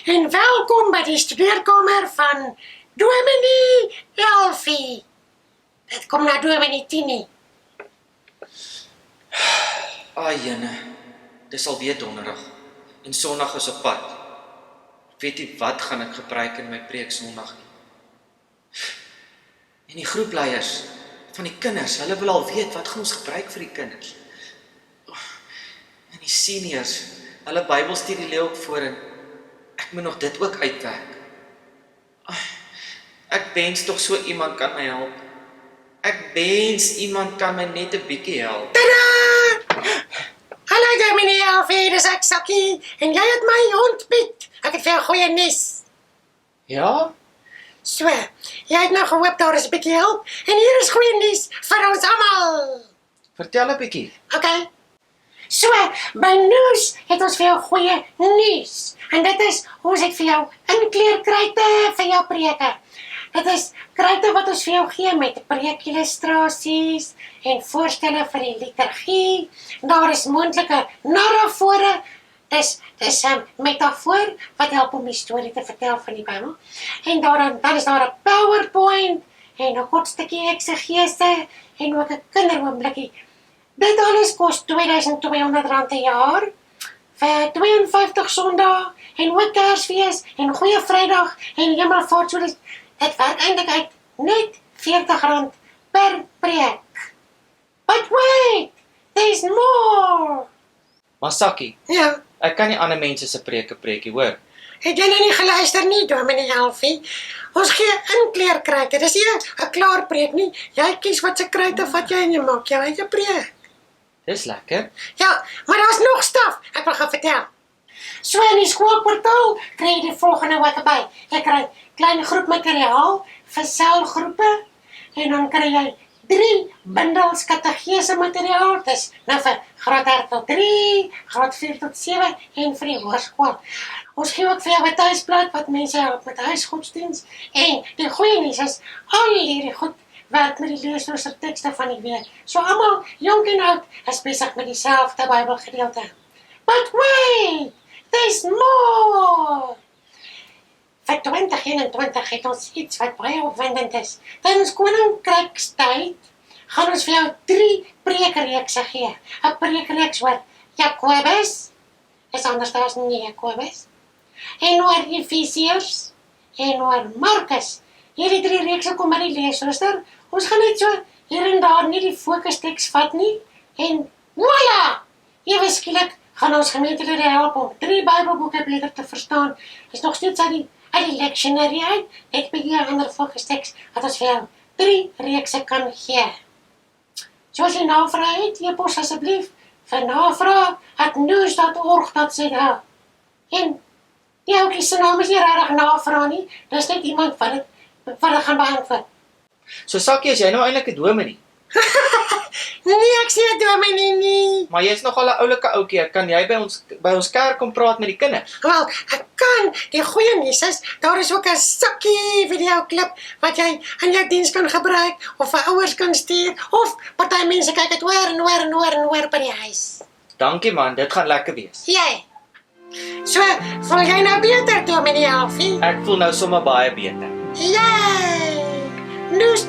En welkom by die studeerkamer van Dominee Elfie. Dit kom na Dominee Tini. Jene, dis alweer donderdag en Sondag is op pad. Ek weet nie wat gaan ek gebruik in my preek Sondag nie. En die groepleiers van die kinders, hulle wil al weet wat gaan ons gebruik vir die kinders. En die seniors, hulle Bybelstudie lê ook voor en ek moet nog dit ook uitwerk. Ek wens tog so iemand kan my help. Ek wens iemand kan my net 'n bietjie help. Tadaa! Hallo Dominee Elfie, dis ek Sakkie. En jy het my hond Piet. Ek het vir jou goeie nuus. Ja? So, jy het nou gehoop daar is 'n bietjie hulp. En hier is goeie nuus vir ons almal. Vertel 'n bietjie. Okay. So, by nuus het ons vir jou goeie nuus. En dit is, ons het vir jou inkleurkruite vir jou preke. Dit is kruite wat ons vir jou gee met preekillustrasies en voorstelle vir die liturgie. Daar is moontlike narrafore. Dis 'n metafoor wat help om die storie te vertel van die Bybel. En dan is daar 'n PowerPoint en 'n kort stukkie eksegese en ook 'n kinderoombliekie. Dit alles kos R2200 'n jaar vir 52 Sondae en ook Kersfees en Goeie Vrydag en Hemelvaart. So dit werk eintlik uit net R40 per preek. But wait, there's more. Maar Sakkie, Ja. ek kan nie ander mense se preekie, hoor. Het jy nou nie geluister nie, Dominee Elfie? Ons gee inkleurkruite. Dis nie 'n klaar preek nie. Jy kies wat se kruite vat jy en jy maak jou eie preek. Dis lekker. Ja, maar daar's nog staf. Ek wil gaan vertel. So in die skoolportaal kry jy die volgende week by. Jy kry klein groepmateriaal vir selgroepe en dan kry jy 3 bundels kategese materiaal. Dis nou vir graad R tot 3, graad 4 tot 7 en vir die hoërskool. Ons gee ook vir jou 'n tuisblad wat mense help met huisgodsdiens. En die goeie nuus is, al hierdie goed werk met die leesrooster tekste van die week. So almal, jonk en oud, is besig met dieselfde Bybelgedeelte. But wait, there's more! Vir 2021 het ons iets wat baie opwindend is. Tydens Koninkrykstyd gaan ons vir jou 3 preekreekse gee. 'n Preekreeks oor Jakobus, is anders as nie Jakobus, en oor Efesiërs, en oor Markus. Hierdie 3 reekse kom by die leesrooster. Ons gaan net so hier en daar nie die fokusteks vat nie. En voilà! Ewe skielik gaan ons gemeentelede help om 3 Bybelboeke beter te verstaan. Is nog steeds uit die lectionary uit. Net by die ander fokusteks wat ons vir jou 3 reekse kan gee. Soos jy navraag het, e-pos asseblief vir navraag@news.org.za. En die ouetjie se naam is nie regtig navraag nie. Dis net iemand wat dit gaan beantwoord. So Sakkie, is jy nou eintlik 'n dominee? Nee, ek sê 'n dominee nie. Maar jy's nog al 'n oulike ouetjie. Kan jy by ons kerk kom praat met die kinders? Wel, ek kan. Die goeie nuus is, daar is ook 'n Sakkie videoklip wat jy in jou diens kan gebruik of vir ouers kan stuur of party mense kyk dit hoor by die huis. Dankie man, dit gaan lekker wees. Jy. So, voel jy nou beter, Dominee Elfie? Ek voel nou sommer baie beter. Yay! Noes.